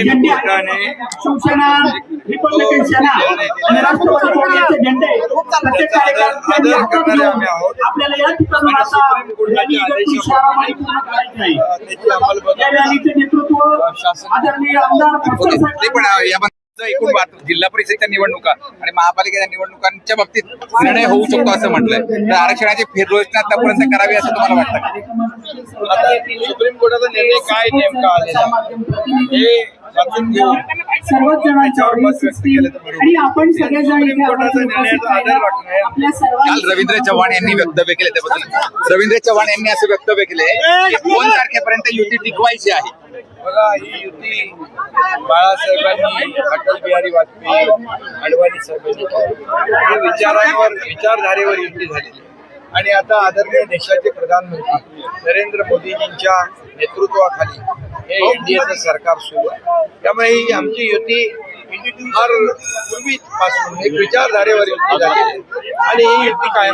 झेंडे आहेत. शिवसेना, रिपब्लिकन सेना आणि राष्ट्रवादी काँग्रेसचे झेंडे प्रत्येक कार्यकर्त्यांनी हातात घेऊन आपल्याला या ठिकाणी आता रॅली इगतपुरी शहरामध्ये पूर्ण करायची आहे. या रॅलीचे नेतृत्व आदरणीय आमदार फडके साहेब. एकूण जिल्हा परिषदेच्या निवडणुका आणि महापालिकेच्या निवडणुकांच्या बाबतीत निर्णय होऊ शकतो असं म्हटलंय. तर आरक्षणाची फेररचना आतापर्यंत करावी असं तुम्हाला वाटतं? सुप्रीम कोर्टाचा निर्णय काय नेमका आलेला हे वाचून घेऊन सर्वच जणांच्या आणि आपण सगळेजण काल रवींद्र चव्हाण यांनी वक्तव्य केले त्याबद्दल रवींद्र चव्हाण यांनी असं वक्तव्य केले की 2 तारखेपर्यंत युती टिकवायची आहे. बघा, ही युती बाळासाहेबांनी, अटल बिहारी वाजपेयी, अडवाणी साहेबांनी हे विचारधारेवर युती झालेली आणि आता आदरणीय देशाचे प्रधानमंत्री नरेंद्र मोदीजींच्या नेतृत्वाखाली हे एनडीएचं सरकार सुरू आहे. त्यामुळे ही आमची युती फार पूर्वीपासून एक विचारधारेवर युती झालेली आहे आणि ही युती कायम